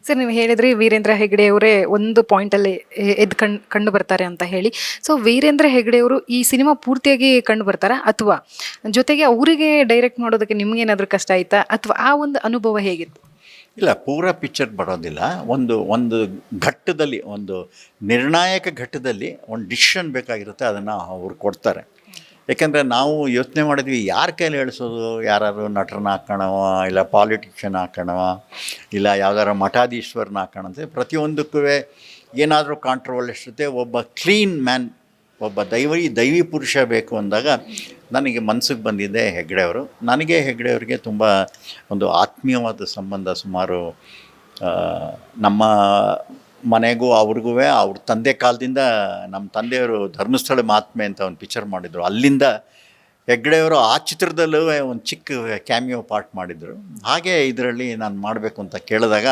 Sir ನೀವು ಹೇಳಿದ್ರಿ ವೀರೇಂದ್ರ ಹೆಗ್ಗಡೆ ಅವರೇ ಒಂದು ಪಾಯಿಂಟಲ್ಲಿ ಎದ್ದು ಕಂಡು ಬರ್ತಾರೆ ಅಂತ ಹೇಳಿ. ಸೊ ವೀರೇಂದ್ರ ಹೆಗ್ಗಡೆ ಅವರು ಈ ಸಿನಿಮಾ ಪೂರ್ತಿಯಾಗಿ ಕಂಡು ಬರ್ತಾರಾ, ಅಥವಾ ಜೊತೆಗೆ ಅವರಿಗೆ ಡೈರೆಕ್ಟ್ ಮಾಡೋದಕ್ಕೆ ನಿಮ್ಗೇನಾದರೂ ಕಷ್ಟ ಆಯ್ತಾ, ಅಥವಾ ಆ ಒಂದು ಅನುಭವ ಹೇಗಿತ್ತು? ಇಲ್ಲ, ಪೂರ ಪಿಕ್ಚರ್ ಬರೋದಿಲ್ಲ. ಒಂದು ಒಂದು ಘಟ್ಟದಲ್ಲಿ, ಒಂದು ನಿರ್ಣಾಯಕ ಘಟ್ಟದಲ್ಲಿ ಒಂದು ಡಿಸಿಷನ್ ಬೇಕಾಗಿರುತ್ತೆ, ಅದನ್ನು ಅವ್ರು ಕೊಡ್ತಾರೆ. ಯಾಕೆಂದರೆ ನಾವು ಯೋಚನೆ ಮಾಡಿದ್ವಿ, ಯಾರ ಕೈಲಿ ಹೇಳಿಸೋದು, ಯಾರು ನಟರನ್ನ ಹಾಕೋಣವ, ಇಲ್ಲ ಪಾಲಿಟಿಷಿಯನ್ ಹಾಕೋಣವ, ಇಲ್ಲ ಯಾವ್ದಾರ ಮಠಾಧೀಶ್ವರನ್ನ ಹಾಕೋಣ ಅಂತ. ಪ್ರತಿಯೊಂದಕ್ಕೂ ಏನಾದರೂ ಕಾಂಟ್ರವರ್ಸಿ ಇರುತ್ತೆ. ಒಬ್ಬ ಕ್ಲೀನ್ ಮ್ಯಾನ್, ಒಬ್ಬ ದೈವಿ ಪುರುಷ ಬೇಕು ಅಂದಾಗ ನನಗೆ ಮನಸ್ಸಿಗೆ ಬಂದಿದ್ದೆ ಹೆಗ್ಗಡೆಯವರು. ನನಗೆ ಹೆಗ್ಗಡೆಯವ್ರಿಗೆ ತುಂಬ ಒಂದು ಆತ್ಮೀಯವಾದ ಸಂಬಂಧ. ಸುಮಾರು ನಮ್ಮ ಮನೆಗೂ ಅವ್ರಿಗೂ ಅವ್ರ ತಂದೆ ಕಾಲದಿಂದ, ನಮ್ಮ ತಂದೆಯವರು ಧರ್ಮಸ್ಥಳ ಮಹಾತ್ಮೆ ಅಂತ ಒಂದು ಪಿಕ್ಚರ್ ಮಾಡಿದರು. ಅಲ್ಲಿಂದ ಹೆಗ್ಗಡೆಯವರು ಆ ಚಿತ್ರದಲ್ಲೂ ಒಂದು ಚಿಕ್ಕ ಕ್ಯಾಮಿಯೋ ಪಾರ್ಟ್ ಮಾಡಿದರು. ಹಾಗೆ ಇದರಲ್ಲಿ ನಾನು ಮಾಡಬೇಕು ಅಂತ ಕೇಳಿದಾಗ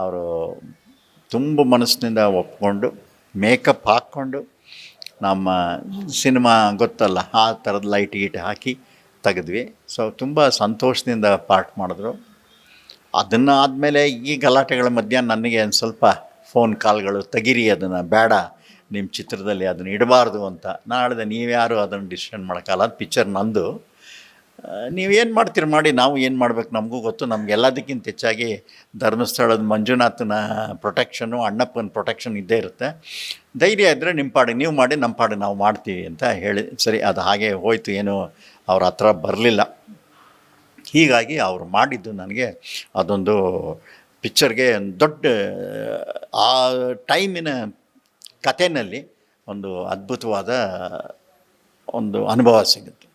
ಅವರು ತುಂಬ ಮನಸ್ಸಿನಿಂದ ಒಪ್ಕೊಂಡು ಮೇಕಪ್ ಹಾಕ್ಕೊಂಡು, ನಮ್ಮ ಸಿನಿಮಾ ಗೊತ್ತಲ್ಲ, ಆ ಥರದ ಲೈಟ್ ಗೀಟ್ ಹಾಕಿ ತೆಗೆದ್ವಿ. ಸೊ ತುಂಬ ಸಂತೋಷದಿಂದ ಪಾರ್ಟ್ ಮಾಡಿದ್ರು. ಅದನ್ನು ಆದಮೇಲೆ ಈ ಗಲಾಟೆಗಳ ಮಧ್ಯ ನನಗೆ ಒಂದು ಸ್ವಲ್ಪ ಫೋನ್ ಕಾಲ್ಗಳು, ತೆಗೀರಿ ಅದನ್ನು, ಬೇಡ ನಿಮ್ಮ ಚಿತ್ರದಲ್ಲಿ ಅದನ್ನು ಇಡಬಾರ್ದು ಅಂತ. ನಾಳೆ ನೀವ್ಯಾರು ಅದನ್ನು ಡಿಸಿಷನ್ ಮಾಡೋಕ್ಕಲ್ಲ, ಅದು ಪಿಕ್ಚರ್ ನಂದು, ನೀವೇನು ಮಾಡ್ತೀರಿ ಮಾಡಿ, ನಾವು ಏನು ಮಾಡಬೇಕು ನಮಗೂ ಗೊತ್ತು. ನಮಗೆಲ್ಲದಕ್ಕಿಂತ ಹೆಚ್ಚಾಗಿ ಧರ್ಮಸ್ಥಳದ ಮಂಜುನಾಥನ ಪ್ರೊಟೆಕ್ಷನು, ಅಣ್ಣಪ್ಪನ ಪ್ರೊಟೆಕ್ಷನ್ ಇದ್ದೇ ಇರುತ್ತೆ. ಧೈರ್ಯ ಇದ್ದರೆ ನಿಮ್ಮ ಪಾಡಿಗೆ ನೀವು ಮಾಡಿ, ನಮ್ಮ ಪಾಡಿಗೆ ನಾವು ಮಾಡ್ತೀವಿ ಅಂತ ಹೇಳಿ, ಸರಿ ಅದು ಹಾಗೆ ಹೋಯಿತು. ಏನು ಅವ್ರ ಹತ್ರ ಬರಲಿಲ್ಲ. ಹೀಗಾಗಿ ಅವರು ಮಾಡಿದ್ದು ನನಗೆ ಅದೊಂದು ಪಿಕ್ಚರ್ಗೆ ಒಂದು ದೊಡ್ಡ, ಆ ಟೈಮಿನ ಕಥೆಯಲ್ಲಿ ಒಂದು ಅದ್ಭುತವಾದ ಒಂದು ಅನುಭವ ಸಿಗುತ್ತೆ.